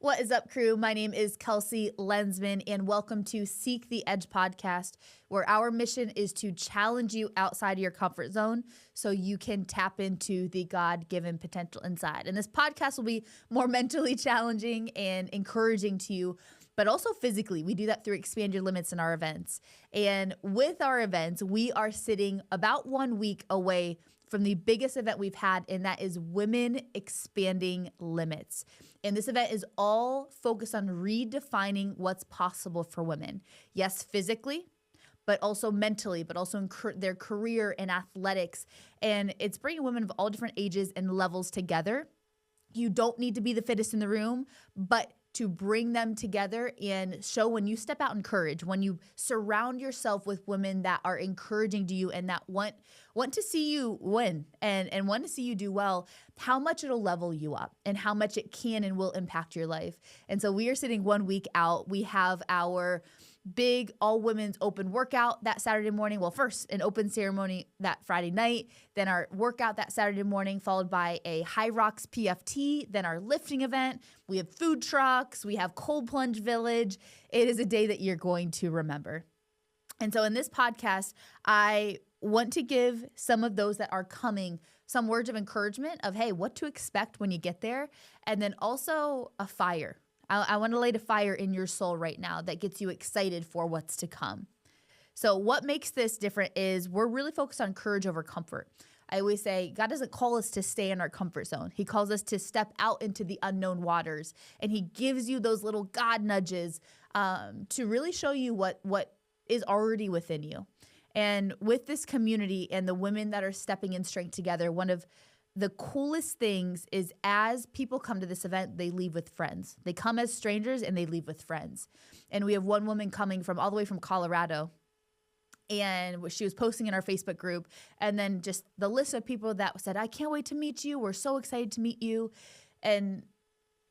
What is up, crew? My name is Kelsey Lensman, and welcome to Seek the Edge podcast, where our mission is to challenge you outside of your comfort zone so you can tap into the God-given potential inside. And this podcast will be more mentally challenging and encouraging to you, but also physically. We do that through Expand Your Limits in our events. And with our events, we are sitting about 1 week away from the biggest event we've had, and that is Women Expanding Limits. And this event is all focused on redefining what's possible for women. Yes, physically, but also mentally, but also in their career and athletics. And it's bringing women of all different ages and levels together. You don't need to be the fittest in the room, but to bring them together and show when you step out in courage, when you surround yourself with women that are encouraging to you and that want to see you win and want to see you do well, how much it'll level you up and how much it can and will impact your life. And so we are sitting 1 week out. We have our big all women's open workout that Saturday morning. Well, first an open ceremony that Friday night, then our workout that Saturday morning, followed by a high rocks PFT, then our lifting event. We have food trucks. We have cold plunge village. It is a day that you're going to remember. And so in this podcast, I want to give some of those that are coming some words of encouragement of, hey, what to expect when you get there. And then also a fire. I want to light a fire in your soul right now that gets you excited for what's to come. So what makes this different is we're really focused on courage over comfort. I always say God doesn't call us to stay in our comfort zone. He calls us to step out into the unknown waters, and he gives you those little God nudges to really show you what is already within you. And with this community and the women that are stepping in strength together, one of the coolest things is as people come to this event, they leave with friends. They come as strangers and they leave with friends. And we have one woman coming from all the way from Colorado, and she was posting in our Facebook group, and then just the list of people that said, I can't wait to meet you. We're so excited to meet you. And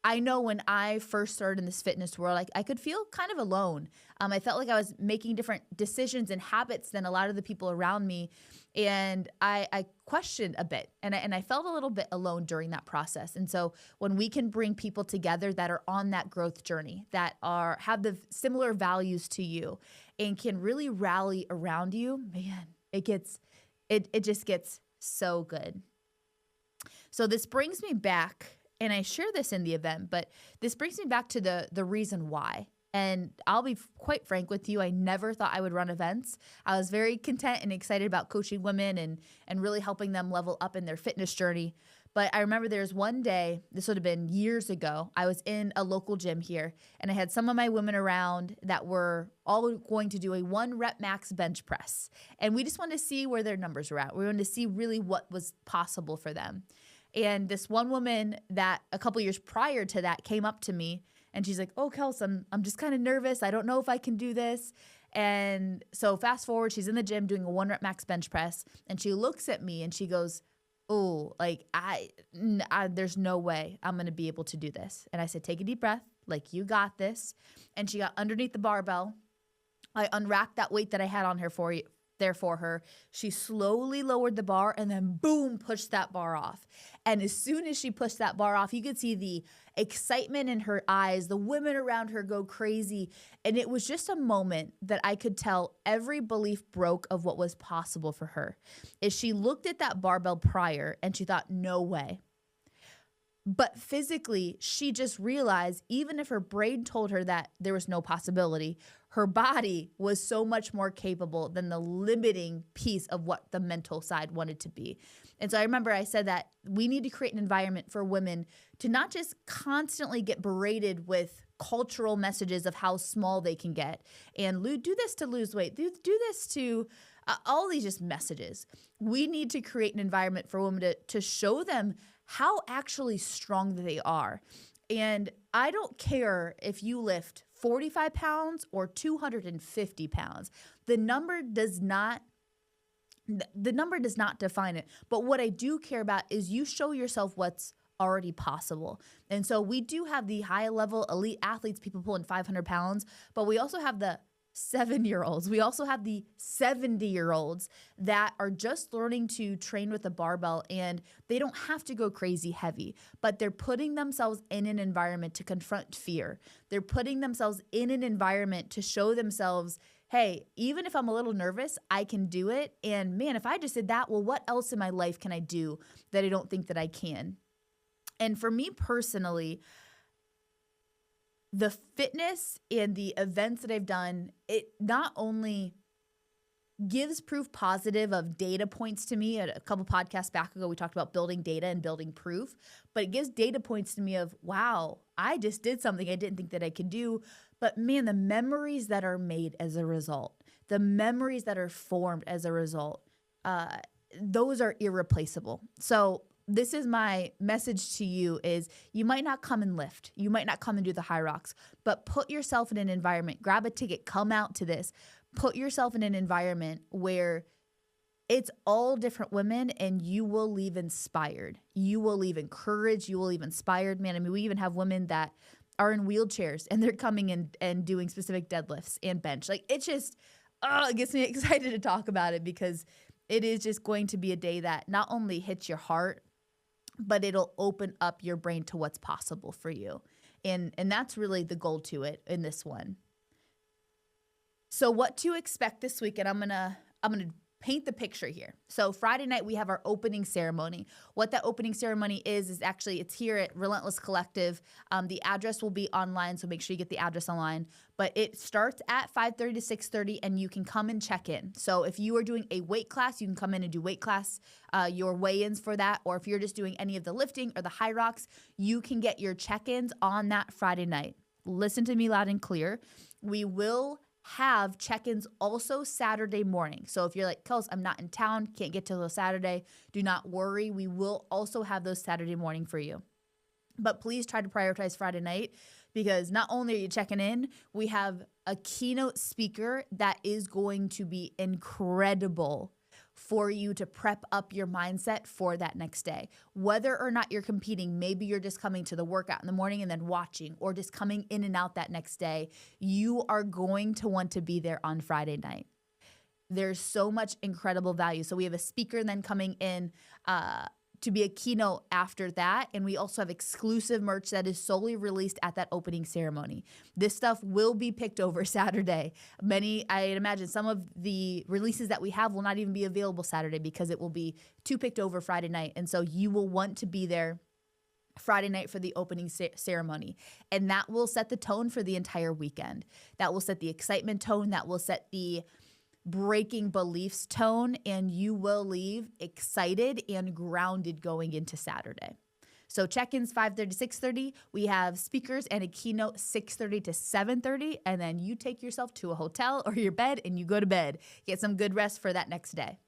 I know when I first started in this fitness world, I could feel kind of alone. I felt like I was making different decisions and habits than a lot of the people around me. And I questioned a bit, and I felt a little bit alone during that process. And so when we can bring people together that are on that growth journey, that have the similar values to you and can really rally around you, man, it just gets so good. So this brings me back. And I share this in the event, but this brings me back to the reason why. And I'll be quite frank with you, I never thought I would run events. I was very content and excited about coaching women and really helping them level up in their fitness journey. But I remember there was one day, this would have been years ago, I was in a local gym here, and I had some of my women around that were all going to do a 1 rep max bench press. And we just wanted to see where their numbers were at. We wanted to see really what was possible for them. And this one woman that a couple years prior to that came up to me, and she's like, oh, Kels, I'm just kind of nervous. I don't know if I can do this. And so fast forward, she's in the gym doing a 1 rep max bench press, and she looks at me and she goes, oh, like there's no way I'm going to be able to do this. And I said, take a deep breath. Like, you got this. And she got underneath the barbell. I unracked that weight that I had on her for her. She slowly lowered the bar and then boom, pushed that bar off. And as soon as she pushed that bar off, you could see the excitement in her eyes, the women around her go crazy. And it was just a moment that I could tell every belief broke of what was possible for her. As she looked at that barbell prior and she thought, no way. But physically, she just realized, even if her brain told her that there was no possibility, her body was so much more capable than the limiting piece of what the mental side wanted to be. And so I remember I said that we need to create an environment for women to not just constantly get berated with cultural messages of how small they can get and do this to lose weight, do this to all these just messages. We need to create an environment for women to show them how actually strong they are. And I don't care if you lift 45 pounds or 250 pounds. The number does not define it. But what I do care about is you show yourself what's already possible. And so we do have the high level elite athletes, people pulling 500 pounds, but we also have the 7-year-olds. We also have the 70-year-olds that are just learning to train with a barbell, and they don't have to go crazy heavy, but they're putting themselves in an environment to confront fear. They're putting themselves in an environment to show themselves, hey, even if I'm a little nervous, I can do it. And man, if I just did that, well, what else in my life can I do that I don't think that I can? And for me personally, the fitness and the events that I've done, it not only gives proof positive of data points to me. At a couple podcasts back ago, we talked about building data and building proof, but it gives data points to me of, wow, I just did something I didn't think that I could do. But man, the memories that are made as a result, the memories that are formed as a result, those are irreplaceable. So this is my message to you is you might not come and lift. You might not come and do the high rocks, but put yourself in an environment, grab a ticket, come out to this, put yourself in an environment where it's all different women and you will leave inspired. You will leave encouraged. You will leave inspired. Man, I mean, we even have women that are in wheelchairs and they're coming in and doing specific deadlifts and bench. Like it's just, it gets me excited to talk about it because it is just going to be a day that not only hits your heart, but it'll open up your brain to what's possible for you. And that's really the goal to it in this one. So what to expect this week, and I'm gonna paint the picture here. So Friday night, we have our opening ceremony. What that opening ceremony is actually, it's here at Relentless Collective. The address will be online, so make sure you get the address online. But it starts at 5:30 to 6:30, and you can come and check in. So if you are doing a weight class, you can come in and do weight class, your weigh-ins for that. Or if you're just doing any of the lifting or the high rocks, you can get your check-ins on that Friday night. Listen to me loud and clear. We will have check-ins also Saturday morning. So if you're like, Kels, I'm not in town, can't get till Saturday, do not worry. We will also have those Saturday morning for you. But please try to prioritize Friday night because not only are you checking in, we have a keynote speaker that is going to be incredible for you to prep up your mindset for that next day. Whether or not you're competing, maybe you're just coming to the workout in the morning and then watching, or just coming in and out that next day, you are going to want to be there on Friday night. There's so much incredible value. So we have a speaker then coming in to be a keynote after that. And we also have exclusive merch that is solely released at that opening ceremony. This stuff will be picked over Saturday. I'd imagine some of the releases that we have will not even be available Saturday because it will be too picked over Friday night. And so you will want to be there Friday night for the opening ceremony. And that will set the tone for the entire weekend. That will set the excitement tone. That will set the breaking beliefs tone, and you will leave excited and grounded going into Saturday. So check-ins 5:30 to 6:30. We have speakers and a keynote 6:30 to 7:30, and then you take yourself to a hotel or your bed and you go to bed. Get some good rest for that next day.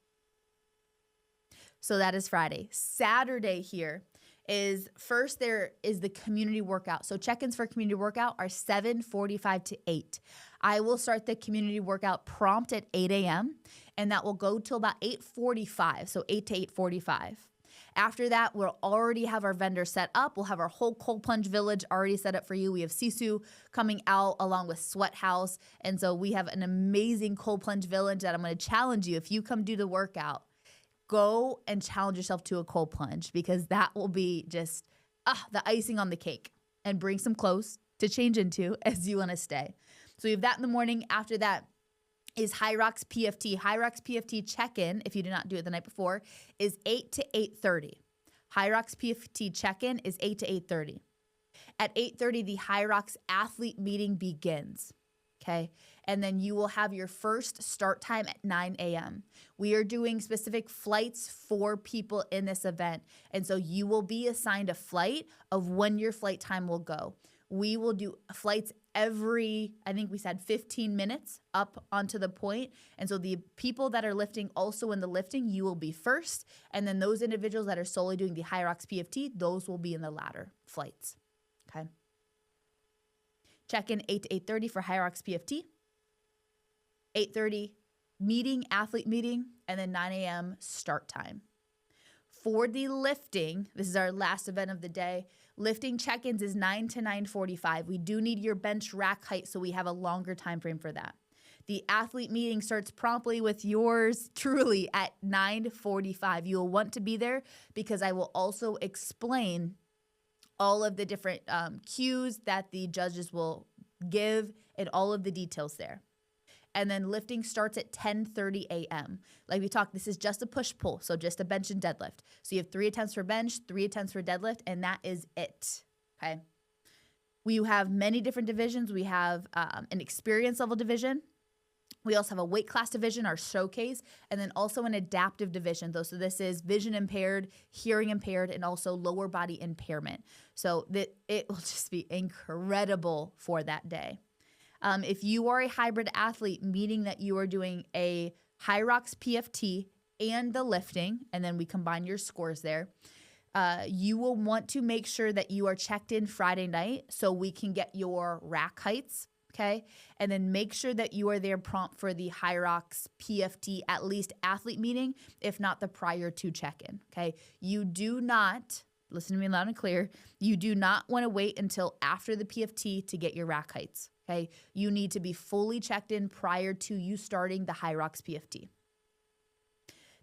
So that is Friday. Saturday here is first there is the community workout. So check-ins for community workout are 7:45 to 8. I will start the community workout prompt at 8 a.m. and that will go till about 8:45, so 8 to 8:45. After that, we'll already have our vendor set up. We'll have our whole cold plunge village already set up for you. We have Sisu coming out along with Sweat House, and so we have an amazing cold plunge village that I'm going to challenge you. If you come do the workout, go and challenge yourself to a cold plunge because that will be just the icing on the cake, and bring some clothes to change into as you want to stay. So you have that in the morning. After that is High Rocks PFT. High Rocks PFT check-in, if you did not do it the night before, is 8 to 8:30. High Rocks PFT check-in is 8 to 8:30. At 8:30, the High Rocks athlete meeting begins. Okay. And then you will have your first start time at 9 a.m. We are doing specific flights for people in this event. And so you will be assigned a flight of when your flight time will go. We will do flights every, I think we said 15 minutes up onto the point. And so the people that are lifting also in the lifting, you will be first. And then those individuals that are solely doing the High Rocks PFT, those will be in the latter flights. Okay. Check in 8 to 8:30 for High Rocks PFT. 8:30 meeting, athlete meeting, and then 9 a.m. start time. For the lifting, this is our last event of the day. Lifting check-ins is 9 to 9:45. We do need your bench rack height, so we have a longer time frame for that. The athlete meeting starts promptly with yours truly at 9:45. You will want to be there because I will also explain all of the different cues that the judges will give and all of the details there. And then lifting starts at 10:30 a.m. Like we talked, this is just a push-pull, so just a bench and deadlift. So you have 3 attempts for bench, 3 attempts for deadlift, and that is it, okay? We have many different divisions. We have an experience level division. We also have a weight class division, our showcase, and then also an adaptive division, though. So this is vision impaired, hearing impaired, and also lower body impairment. So that it will just be incredible for that day. If you are a hybrid athlete, meaning that you are doing a high rocks PFT and the lifting, and then we combine your scores there, you will want to make sure that you are checked in Friday night so we can get your rack heights, okay? And then make sure that you are there prompt for the high rocks PFT, at least athlete meeting, if not the prior to check-in, okay? You do not, listen to me loud and clear, you do not want to wait until after the PFT to get your rack heights. Okay, you need to be fully checked in prior to you starting the high rocks PFT.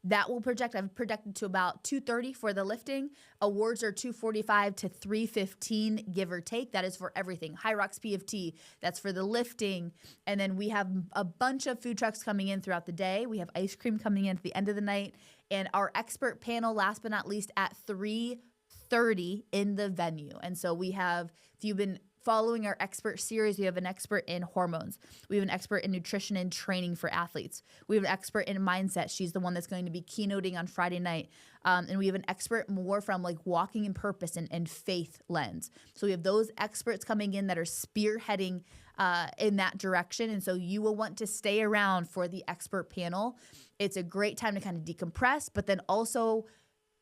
That will project, I've projected to about 230 for the lifting. Awards are 245 to 315, give or take. That is for everything. High rocks PFT, that's for the lifting. And then we have a bunch of food trucks coming in throughout the day. We have ice cream coming in at the end of the night. And our expert panel, last but not least, at 3:30 in the venue. And so we have, if you've been following our expert series, we have an expert in hormones. We have an expert in nutrition and training for athletes. We have an expert in mindset. She's the one that's going to be keynoting on Friday night. And we have an expert more from like walking in purpose and faith lens. So we have those experts coming in that are spearheading in that direction. And so you will want to stay around for the expert panel. It's a great time to kind of decompress, but then also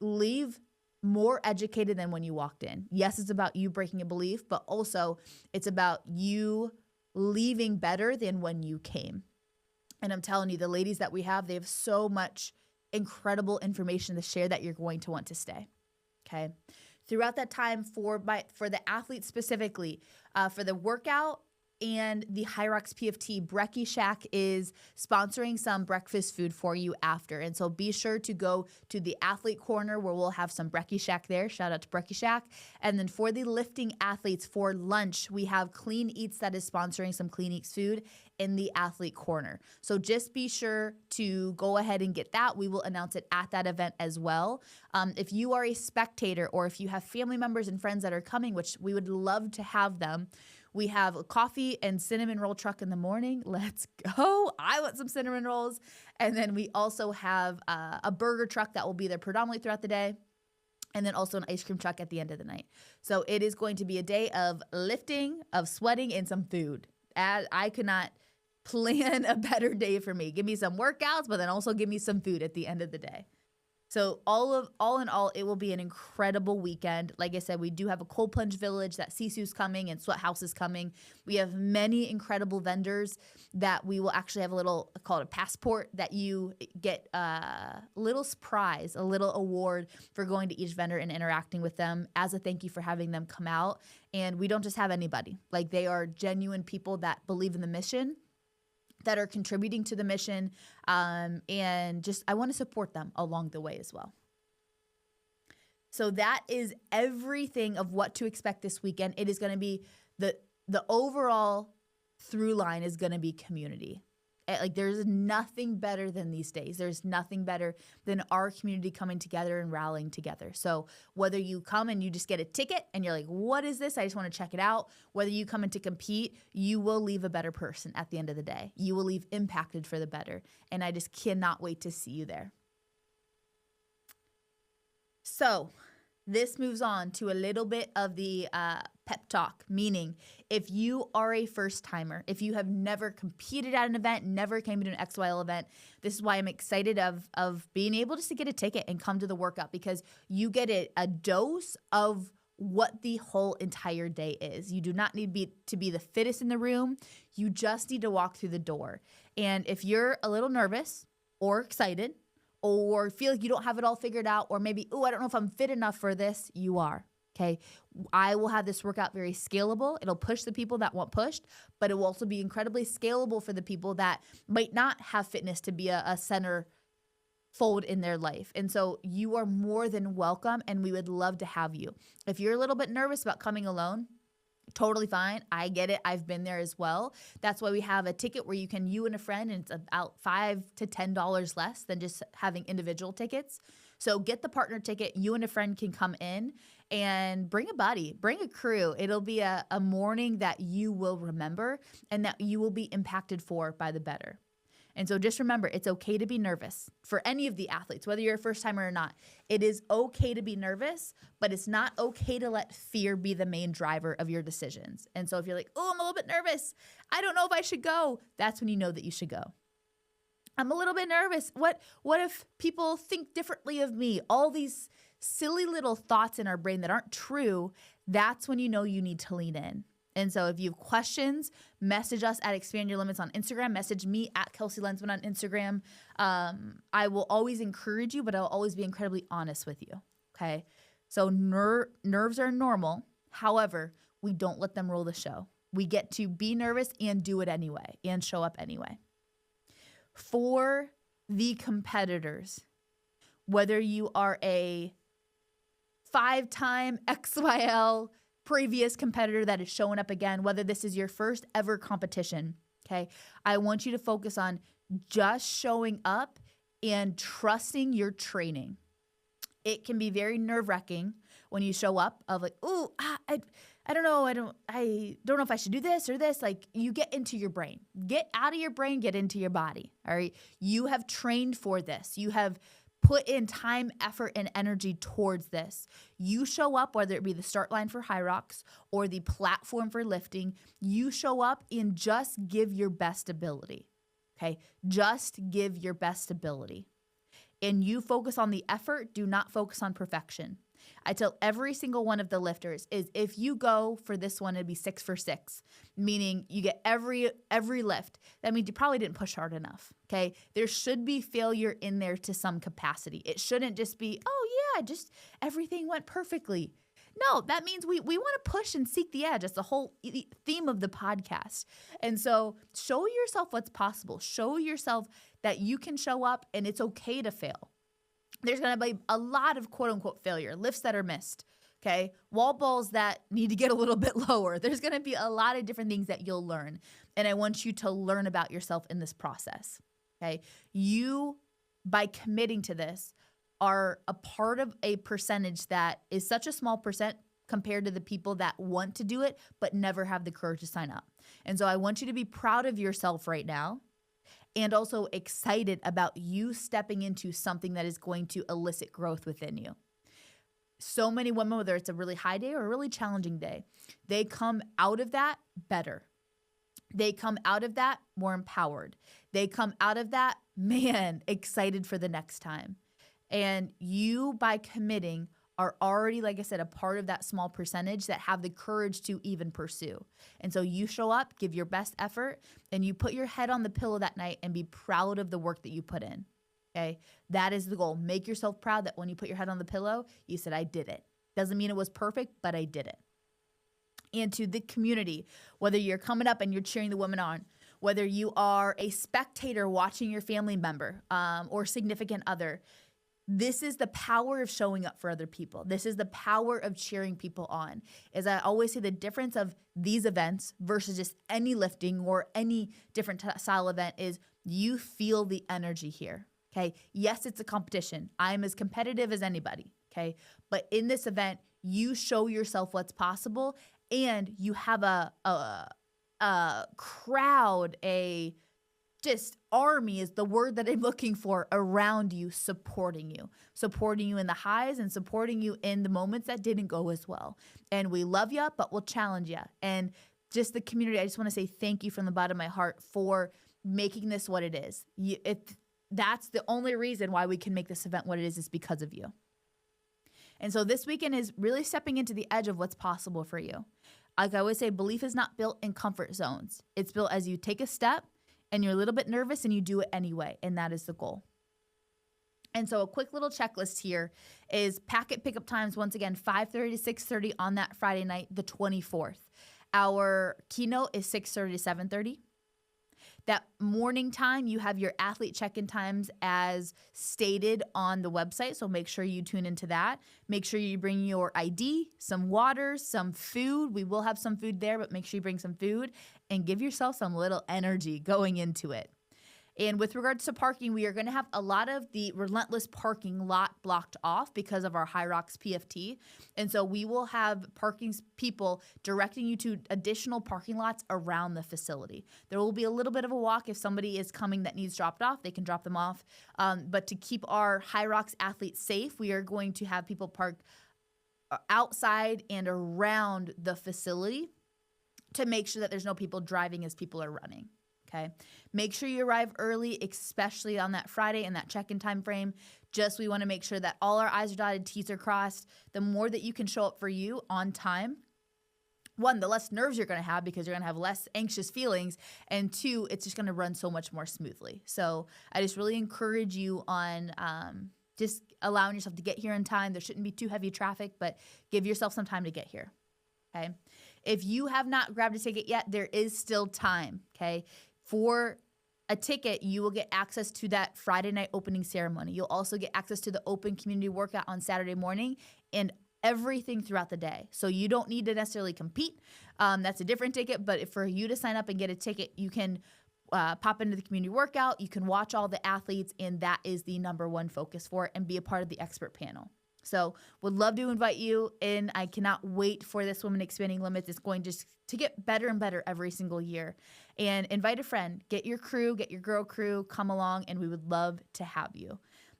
leave more educated than when you walked in. Yes, it's about you breaking a belief, but also it's about you leaving better than when you came. And I'm telling you, the ladies that we have, they have so much incredible information to share that you're going to want to stay. Okay. Throughout that time for the athletes specifically, for the workout and the High Rocks PFT, Brekkie Shack is sponsoring some breakfast food for you after. And so be sure to go to the athlete corner where we'll have some Brekkie Shack there. Shout out to Brekkie Shack. And then for the lifting athletes for lunch, we have Clean Eats that is sponsoring some Clean Eats food in the athlete corner. So just be sure to go ahead and get that. We will announce it at that event as well. If you are a spectator or if you have family members and friends that are coming, which we would love to have them, we have a coffee and cinnamon roll truck in the morning. Let's go. I want some cinnamon rolls. And then we also have a burger truck that will be there predominantly throughout the day. And then also an ice cream truck at the end of the night. So it is going to be a day of lifting, of sweating, and some food. I could not plan a better day for me. Give me some workouts, but then also give me some food at the end of the day. So all in all, it will be an incredible weekend. Like I said, we do have a cold plunge village that Sisu's coming and Sweat House is coming. We have many incredible vendors that we will actually have a little, called a passport, that you get a little prize, a little award for going to each vendor and interacting with them as a thank you for having them come out. And we don't just have anybody. Like, they are genuine people that believe in the mission, that are contributing to the mission, and just I want to support them along the way as well. So that is everything of what to expect this weekend. It is going to be the overall through line is going to be community. Like, there's nothing better than these days. There's nothing better than our community coming together and rallying together. So whether you come and you just get a ticket and you're like, what is this? I just want to check it out. Whether you come in to compete, you will leave a better person at the end of the day. You will leave impacted for the better. And I just cannot wait to see you there. So this moves on to a little bit of the pep talk, meaning if you are a first timer, if you have never competed at an event, never came to an XYL event, this is why I'm excited of being able just to get a ticket and come to the workout, because you get a dose of what the whole entire day is. You do not need to be the fittest in the room. You just need to walk through the door. And if you're a little nervous or excited, or feel like you don't have it all figured out, or maybe, I don't know if I'm fit enough for this, you are. Okay. I will have this workout very scalable. It'll push the people that want pushed, but it will also be incredibly scalable for the people that might not have fitness to be a center fold in their life. And so you are more than welcome, and we would love to have you. If you're a little bit nervous about coming alone, totally fine. I get it. I've been there as well. That's why we have a ticket where you and a friend, and it's about $5 to $10 less than just having individual tickets. So get the partner ticket. You and a friend can come in and bring a buddy, bring a crew. It'll be a morning that you will remember and that you will be impacted for by the better. And so just remember, it's okay to be nervous for any of the athletes, whether you're a first timer or not. It is okay to be nervous, but it's not okay to let fear be the main driver of your decisions. And so if you're like, oh, I'm a little bit nervous, I don't know if I should go, that's when you know that you should go. I'm a little bit nervous. What if people think differently of me? All these silly little thoughts in our brain that aren't true, that's when you know you need to lean in. And so if you have questions, message us at Expand Your Limits on Instagram. Message me at Kelsey Lensman on Instagram. I will always encourage you, but I'll always be incredibly honest with you, okay? So nerves are normal. However, we don't let them rule the show. We get to be nervous and do it anyway and show up anyway. For the competitors, whether you are a 5-time XYL previous competitor that is showing up again, whether this is your first ever competition, okay, I want you to focus on just showing up and trusting your training. It can be very nerve-wracking when you show up of like, ooh, I don't know. I don't know if I should do this or this. Like, you get into your brain. Get out of your brain, get into your body. All right. You have trained for this. You have put in time, effort, and energy towards this. You show up, whether it be the start line for High Rocks or the platform for lifting, you show up and just give your best ability. Okay. Just give your best ability. And you focus on the effort. Do not focus on perfection. I tell every single one of the lifters is if you go for this one, it'd be 6 for 6, meaning you get every lift. That means you probably didn't push hard enough, okay? There should be failure in there to some capacity. It shouldn't just be, oh yeah, just everything went perfectly. No, that means we want to push and seek the edge. That's the whole theme of the podcast. And so show yourself what's possible. Show yourself that you can show up and it's okay to fail. There's going to be a lot of quote unquote failure, lifts that are missed, okay? Wall balls that need to get a little bit lower. There's going to be a lot of different things that you'll learn. And I want you to learn about yourself in this process, okay? You, by committing to this, are a part of a percentage that is such a small percent compared to the people that want to do it but never have the courage to sign up. And so I want you to be proud of yourself right now, and also excited about you stepping into something that is going to elicit growth within you. So many women, whether it's a really high day or a really challenging day, they come out of that better. They come out of that more empowered. They come out of that, man, excited for the next time. And you, by committing, are already, like I said, a part of that small percentage that have the courage to even pursue. And so you show up, give your best effort, and you put your head on the pillow that night and be proud of the work that you put in, okay? That is the goal. Make yourself proud that when you put your head on the pillow, you said, I did it. Doesn't mean it was perfect, but I did it. And to the community, whether you're coming up and you're cheering the women on, whether you are a spectator watching your family member or significant other, this is the power of showing up for other people. This is the power of cheering people on. As I always say, the difference of these events versus just any lifting or any different style event is you feel the energy here, okay? Yes, it's a competition. I'm as competitive as anybody, okay? But in this event, you show yourself what's possible, and you have a crowd, just army is the word that I'm looking for, around you, supporting you in the highs and supporting you in the moments that didn't go as well. And we love you, but we'll challenge you. And just the community, I just want to say thank you from the bottom of my heart for making this what it is. That's the only reason why we can make this event what it is because of you. And so this weekend is really stepping into the edge of what's possible for you. Like I always say, belief is not built in comfort zones. It's built as you take a step and you're a little bit nervous and you do it anyway. And that is the goal. And so a quick little checklist here is packet pickup times, once again, 5:30 to 6:30 on that Friday night, the 24th. Our keynote is 6:30 to 7:30. That morning time, you have your athlete check-in times as stated on the website, so make sure you tune into that. Make sure you bring your ID, some water, some food. We will have some food there, but make sure you bring some food and give yourself some little energy going into it. And with regards to parking, we are going to have a lot of the Relentless parking lot blocked off because of our High Rocks PFT. And so we will have parking people directing you to additional parking lots around the facility. There will be a little bit of a walk. If somebody is coming that needs dropped off, they can drop them off. But to keep our High Rocks athletes safe, we are going to have people park outside and around the facility to make sure that there's no people driving as people are running. Okay. Make sure you arrive early, especially on that Friday and that check-in time frame. We want to make sure that all our I's are dotted, T's are crossed. The more that you can show up for you on time, one, the less nerves you're going to have because you're going to have less anxious feelings. And two, it's just going to run so much more smoothly. So I just really encourage you on just allowing yourself to get here in time. There shouldn't be too heavy traffic, but give yourself some time to get here. Okay. If you have not grabbed a ticket yet, there is still time. Okay. For a ticket, you will get access to that Friday night opening ceremony. You'll also get access to the open community workout on Saturday morning and everything throughout the day. So you don't need to necessarily compete. That's a different ticket. But for you to sign up and get a ticket, you can pop into the community workout. You can watch all the athletes, and that is the number one focus for it, and be a part of the expert panel. So would love to invite you in. I cannot wait for this Women Expanding Limits. It's going just to get better and better every single year. And invite a friend. Get your crew, get your girl crew, come along, and we would love to have you.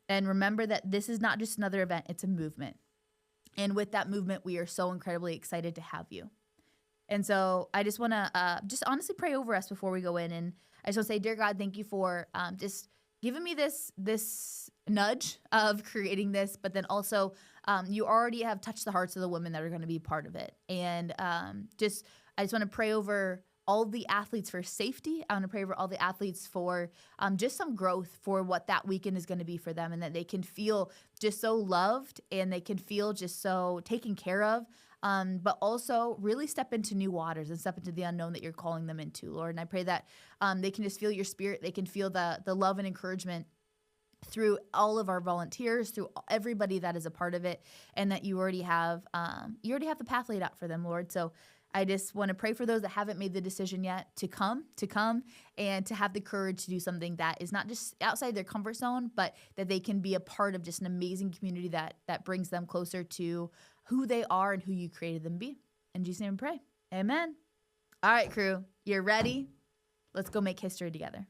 And remember that this is not just another event, it's a movement. And with that movement, we are so incredibly excited to have you. And so I just want to just honestly pray over us before we go in. And I just want to say, dear God, thank you for just giving me this nudge of creating this, but then also you already have touched the hearts of the women that are going to be part of it. And I just want to pray over all the athletes for safety. I want to pray over all the athletes for just some growth for what that weekend is going to be for them, and that they can feel just so loved and they can feel just so taken care of. But also really step into new waters and step into the unknown that you're calling them into, Lord. And I pray that they can just feel your spirit. They can feel the love and encouragement through all of our volunteers, through everybody that is a part of it, and that you already have the path laid out for them, Lord. So I just want to pray for those that haven't made the decision yet to come and to have the courage to do something that is not just outside their comfort zone, but that they can be a part of just an amazing community that brings them closer to who they are and who you created them to be. In Jesus' name we pray. Amen. All right, crew, you're ready? Let's go make history together.